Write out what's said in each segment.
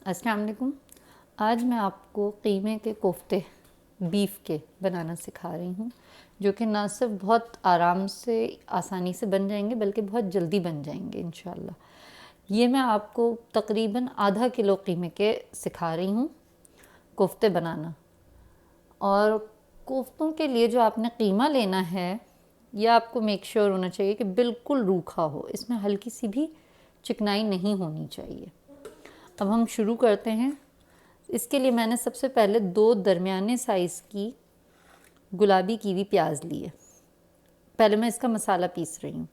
अस्सलाम वालेकुम। आज मैं आपको कीमे के कोफ्ते बीफ के बनाना सिखा रही हूँ, जो कि ना सिर्फ बहुत आराम से आसानी से बन जाएंगे बल्कि बहुत जल्दी बन जाएंगे इंशाल्लाह। ये मैं आपको तकरीबन आधा किलो कीमे के सिखा रही हूँ कोफ्ते बनाना। और कोफ्तों के लिए जो आपने कीमा लेना है, यह आपको मेक श्योर होना चाहिए कि बिल्कुल रूखा हो, इसमें हल्की सी भी चिकनाई नहीं होनी चाहिए। अब हम शुरू करते हैं। इसके लिए मैंने सबसे पहले 2 दरमियाने साइज़ की गुलाबी कीवी प्याज ली है। पहले मैं इसका मसाला पीस रही हूँ,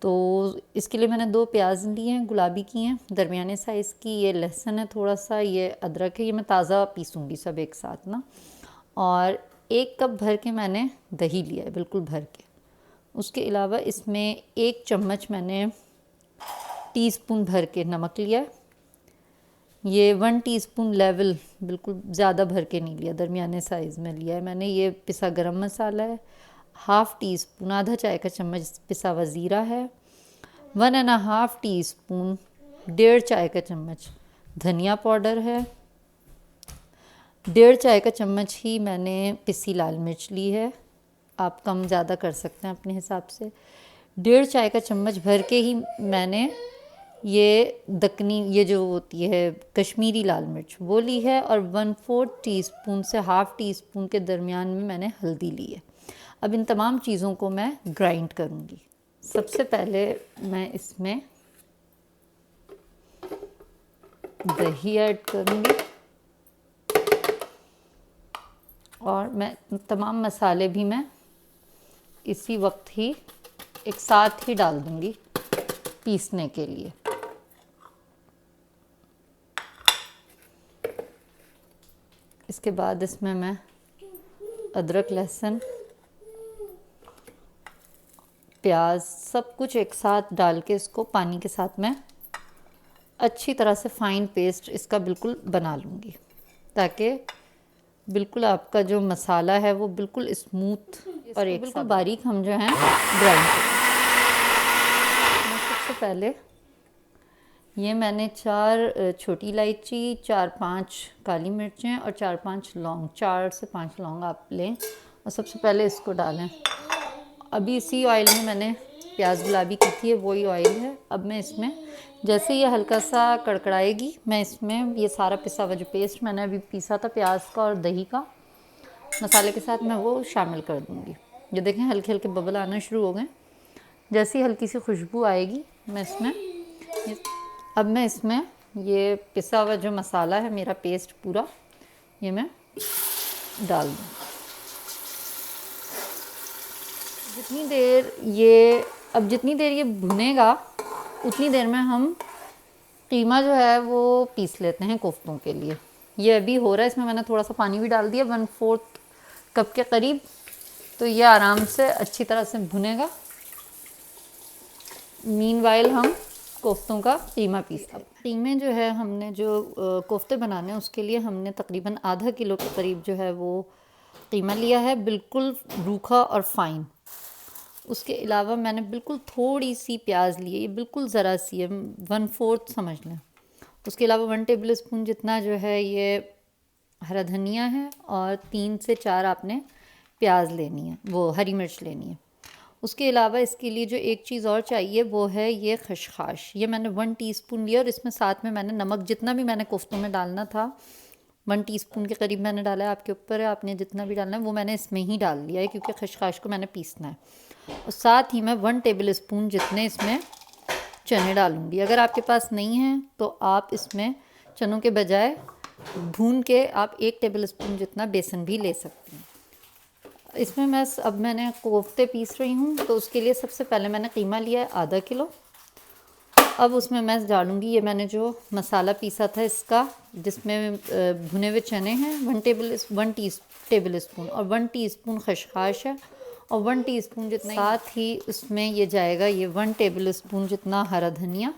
तो इसके लिए मैंने 2 प्याज लिए हैं, गुलाबी की हैं, दरमियाने साइज़ की। ये लहसुन है थोड़ा सा, ये अदरक है, ये मैं ताज़ा पीसूँगी सब एक साथ ना। और 1 कप भर के मैंने दही लिया है, बिल्कुल भर के। उसके अलावा इसमें 1 चम्मच मैंने टीस्पून भर के नमक लिया है। ये 1 टीस्पून लेवल, बिल्कुल ज़्यादा भर के नहीं लिया, दरमियाने साइज़ में लिया है मैंने। ये पिसा गरम मसाला है। 1/2 टीस्पून, आधा चाय का चम्मच पिसा हुआ ज़ीरा है। 1.5 टीस्पून, 1.5 चाय का चम्मच धनिया पाउडर है। 1.5 चाय का चम्मच ही मैंने पिसी लाल मिर्च ली है, आप कम ज़्यादा कर सकते हैं अपने हिसाब से। 1.5 चाय का चम्मच भर के ही मैंने ये दक्कनी, ये जो होती है कश्मीरी लाल मिर्च, वो ली है। और 1/4 टीस्पून से 1/2 टीस्पून के दरमियान में मैंने हल्दी ली है। अब इन तमाम चीज़ों को मैं ग्राइंड करूँगी। सबसे पहले मैं इसमें दही ऐड करूँगी और मैं तमाम मसाले भी मैं इसी वक्त ही एक साथ ही डाल दूँगी पीसने के लिए। इसके बाद इसमें मैं अदरक, लहसुन, प्याज सब कुछ एक साथ डाल के इसको पानी के साथ मैं अच्छी तरह से फ़ाइन पेस्ट इसका बिल्कुल बना लूँगी, ताकि बिल्कुल आपका जो मसाला है वो बिल्कुल स्मूथ और एक बिल्कुल बारीक हम जो हैं ग्राइंड करें। सबसे पहले ये मैंने 4 छोटी इलायची, 4-5 काली मिर्चें और 4-5 लौंग, 4 से 5 लौंग आप लें और सबसे पहले इसको डालें। अभी इसी ऑयल में मैंने प्याज गुलाबी की थी, वही ऑयल है। अब मैं इसमें जैसे ये हल्का सा कड़कड़ाएगी, मैं इसमें ये सारा पिसा हुआ जो पेस्ट मैंने अभी पीसा था प्याज का और दही का मसाले के साथ, मैं वो शामिल कर दूँगी। ये देखें हल्के हल्के बबल आना शुरू हो गए। जैसी हल्की सी खुशबू आएगी, मैं इसमें अब मैं इसमें ये पिसा हुआ जो मसाला है मेरा पेस्ट पूरा, ये मैं डाल दूँ। जितनी देर ये भुनेगा उतनी देर में हम कीमा जो है वो पीस लेते हैं कोफ्तों के लिए। ये अभी हो रहा है, इसमें मैंने थोड़ा सा पानी भी डाल दिया, 1/4 कप के करीब। तो ये आराम से अच्छी तरह से भुनेगा। मीनवाइल हम कोफ्तों का कीमा पीस लें। कीमे जो है हमने जो कोफ्ते बनाने हैं उसके लिए हमने तकरीबन आधा किलो के करीब जो है वो कीमा लिया है, बिल्कुल रूखा और फ़ाइन। उसके अलावा मैंने बिल्कुल थोड़ी सी प्याज ली है, ये बिल्कुल ज़रा सी है, 1/4 समझ लें। उसके अलावा 1 टेबल स्पून जितना जो है ये हरा धनिया है और 3 से 4 आपने प्याज लेनी है, वो हरी मिर्च लेनी है। उसके अलावा इसके लिए जो एक चीज़ और चाहिए वो है ये खशखाश। ये मैंने 1 टीस्पून लिया और इसमें साथ में मैंने नमक जितना भी मैंने कोफ्तों में डालना था 1 टीस्पून के करीब मैंने डाला है। आपके ऊपर है, आपने जितना भी डालना है वो मैंने इसमें ही डाल दिया है, क्योंकि खशखाश को मैंने पीसना है। और साथ ही मैं 1 टेबल स्पून जितने इसमें चने डालूँगी। अगर आपके पास नहीं है तो आप इसमें चनों के बजाय भून के आप 1 टेबल स्पून जितना बेसन भी ले सकते हैं। इसमें मैंने कोफ्ते पीस रही हूँ, तो उसके लिए सबसे पहले मैंने कीमा लिया है आधा किलो। अब उसमें मैं डालूँगी ये मैंने जो मसाला पीसा था इसका, जिसमें भुने हुए चने हैं 1 टेबल स्पून और 1 टीस्पून खशखाश है और 1 टीस्पून जितना, साथ ही उसमें ये जाएगा ये 1 टेबल स्पून जितना हरा धनिया,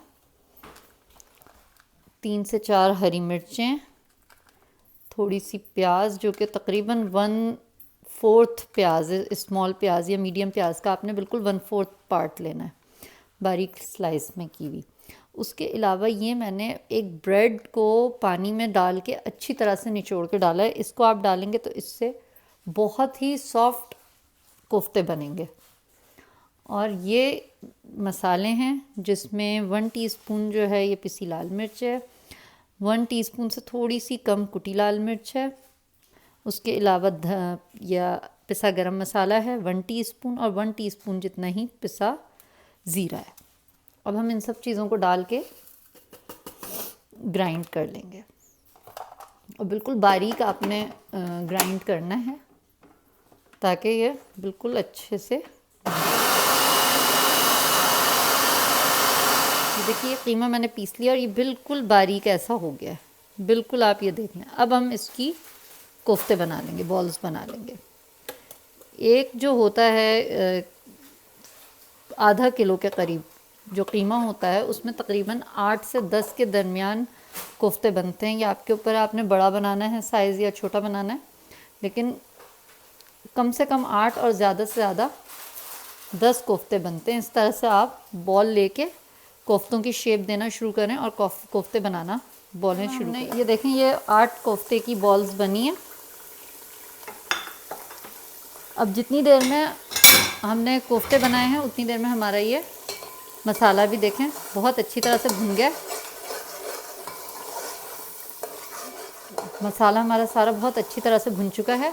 3 से 4 हरी मिर्चें, थोड़ी सी प्याज जो कि तकरीबन 1/4 प्याज, स्मॉल प्याज या मीडियम प्याज का आपने बिल्कुल 1/4 पार्ट लेना है, बारीक स्लाइस में की हुई। उसके अलावा ये मैंने एक ब्रेड को पानी में डाल के अच्छी तरह से निचोड़ के डाला है। इसको आप डालेंगे तो इससे बहुत ही सॉफ्ट कोफ्ते बनेंगे। और ये मसाले हैं जिसमें 1 टीस्पून जो है ये पिसी लाल मिर्च है, 1 टीस्पून से थोड़ी सी कम कुटी लाल मिर्च है। उसके अलावा या पिसा गरम मसाला है 1 टीस्पून, और 1 टीस्पून जितना ही पिसा ज़ीरा है। अब हम इन सब चीज़ों को डाल के ग्राइंड कर लेंगे, और बिल्कुल बारीक आपने ग्राइंड करना है ताकि ये बिल्कुल अच्छे से। देखिए कीमा मैंने पीस लिया और ये बिल्कुल बारीक ऐसा हो गया है, बिल्कुल आप ये देख लें। अब हम इसकी कोफ्ते बना लेंगे, बॉल्स बना लेंगे। एक जो होता है आधा किलो के करीब जो कीमा होता है उसमें तकरीबन 8 से 10 के दरमियान कोफ्ते बनते हैं। ये आपके ऊपर है, आपने बड़ा बनाना है साइज़ या छोटा बनाना है, लेकिन कम से कम 8 और ज़्यादा से ज़्यादा 10 कोफ्ते बनते हैं। इस तरह से आप बॉल लेके कोफ्तों की शेप देना शुरू करें और कोफ्ते बनाना बॉलें शुरू करें। ये देखें ये 8 कोफ्ते की बॉल्स बनी हैं। अब जितनी देर में हमने कोफ्ते बनाए हैं उतनी देर में हमारा ये मसाला भी देखें बहुत अच्छी तरह से भुन गया। मसाला हमारा सारा बहुत अच्छी तरह से भुन चुका है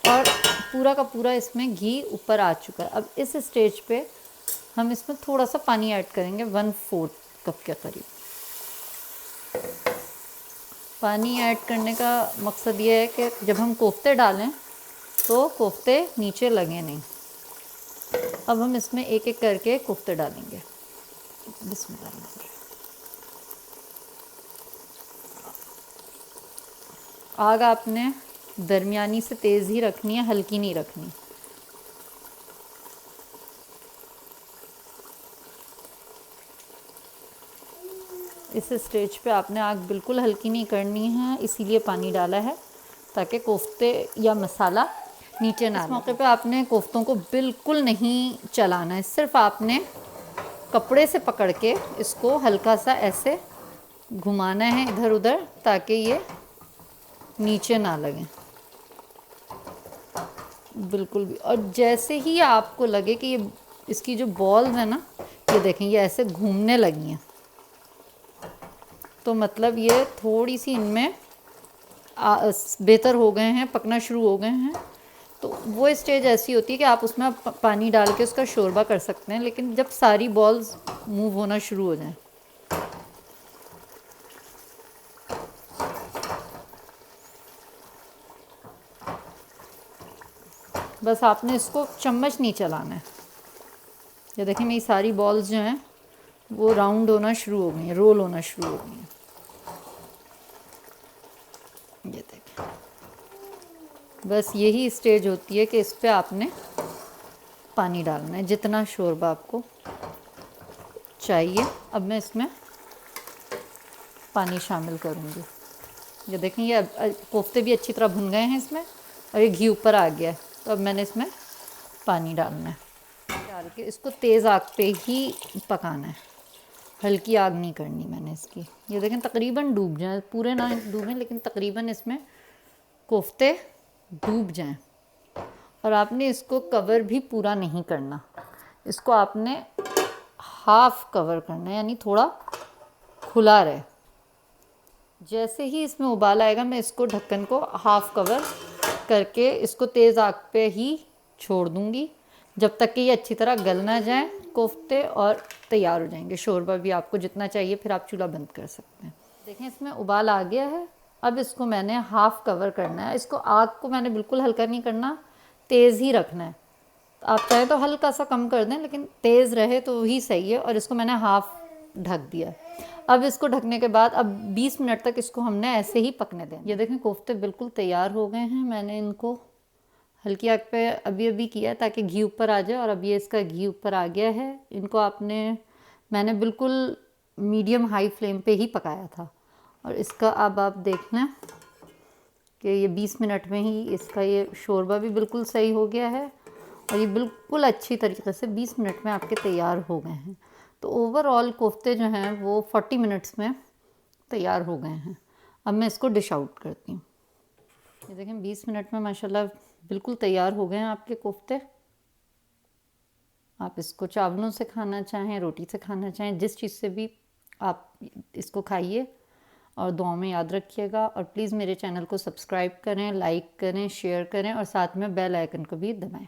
और पूरा का पूरा इसमें घी ऊपर आ चुका है। अब इस स्टेज पे हम इसमें थोड़ा सा पानी ऐड करेंगे, 1/4 कप के करीब। पानी ऐड करने का मकसद ये है कि जब हम कोफ्ते डालें तो कोफ्ते नीचे लगे नहीं। अब हम इसमें एक एक करके कोफ्ते डालेंगे। बिस्मिल्लाह। आग आपने दरमियानी से तेज़ ही रखनी है, हल्की नहीं रखनी। इस स्टेज पे आपने आग बिल्कुल हल्की नहीं करनी है, इसीलिए पानी डाला है ताकि कोफ्ते या मसाला नीचे ना। इस मौके पे आपने कोफ्तों को बिल्कुल नहीं चलाना है, सिर्फ आपने कपड़े से पकड़ के इसको हल्का सा ऐसे घुमाना है इधर उधर ताकि ये नीचे ना लगे बिल्कुल भी। और जैसे ही आपको लगे कि ये इसकी जो बॉल्स है ना, ये देखें ये ऐसे घूमने लगी हैं, तो मतलब ये थोड़ी सी इनमें बेहतर हो गए हैं, पकना शुरू हो गए हैं। तो वो स्टेज ऐसी होती है कि आप उसमें पानी डाल के उसका शोरबा कर सकते हैं, लेकिन जब सारी बॉल्स मूव होना शुरू हो जाएं। बस आपने इसको चम्मच नहीं चलाना है। ये देखें मेरी सारी बॉल्स जो हैं वो राउंड होना शुरू हो गई हैं, रोल होना शुरू हो गई हैं। ये देखें, बस यही स्टेज होती है कि इस पे आपने पानी डालना है जितना शोरबा आपको चाहिए। अब मैं इसमें पानी शामिल करूँगी। ये देखें ये कोफ्ते भी अच्छी तरह भुन गए हैं इसमें और ये घी ऊपर आ गया है। तो अब मैंने इसमें पानी डालना है, डाल के इसको तेज़ आग पे ही पकाना है, हल्की आग नहीं करनी मैंने इसकी। ये देखें तकरीबन डूब जाए, पूरे ना डूबें लेकिन तकरीबन इसमें कोफ्ते डूब जाएं। और आपने इसको कवर भी पूरा नहीं करना, इसको आपने हाफ कवर करना है, यानी थोड़ा खुला रहे। जैसे ही इसमें उबाल आएगा मैं इसको ढक्कन को हाफ कवर करके इसको तेज़ आग पे ही छोड़ दूँगी जब तक कि ये अच्छी तरह गल ना जाए कोफ्ते और तैयार हो जाएंगे। शोरबा भी आपको जितना चाहिए फिर आप चूल्हा बंद कर सकते हैं। देखें इसमें उबाल आ गया है। अब इसको मैंने हाफ़ कवर करना है। इसको आग को मैंने बिल्कुल हल्का नहीं करना, तेज़ ही रखना है। आप चाहें तो हल्का सा कम कर दें लेकिन तेज़ रहे तो ही सही है। और इसको मैंने हाफ़ ढक दिया। अब इसको ढकने के बाद अब 20 मिनट तक इसको हमने ऐसे ही पकने दें। ये देखें कोफ्ते बिल्कुल तैयार हो गए हैं। मैंने इनको हल्की आग पे अभी अभी किया है ताकि घी ऊपर आ जाए और अब ये इसका घी ऊपर आ गया है। इनको मैंने बिल्कुल मीडियम हाई फ्लेम पे ही पकाया था। और इसका अब आप देखना कि ये 20 मिनट में ही इसका ये शोरबा भी बिल्कुल सही हो गया है और ये बिल्कुल अच्छी तरीके से 20 मिनट में आपके तैयार हो गए हैं। तो ओवरऑल कोफ्ते जो हैं वो 40 मिनट्स में तैयार हो गए हैं। अब मैं इसको डिश आउट करती हूँ। ये देखें 20 मिनट में माशाल्लाह बिल्कुल तैयार हो गए हैं आपके कोफ्ते। आप इसको चावलों से खाना चाहें, रोटी से खाना चाहें, जिस चीज़ से भी आप इसको खाइए। और दुआओं में याद रखिएगा, और प्लीज़ मेरे चैनल को सब्सक्राइब करें, लाइक करें, शेयर करें और साथ में बेल आइकन को भी दबाएं।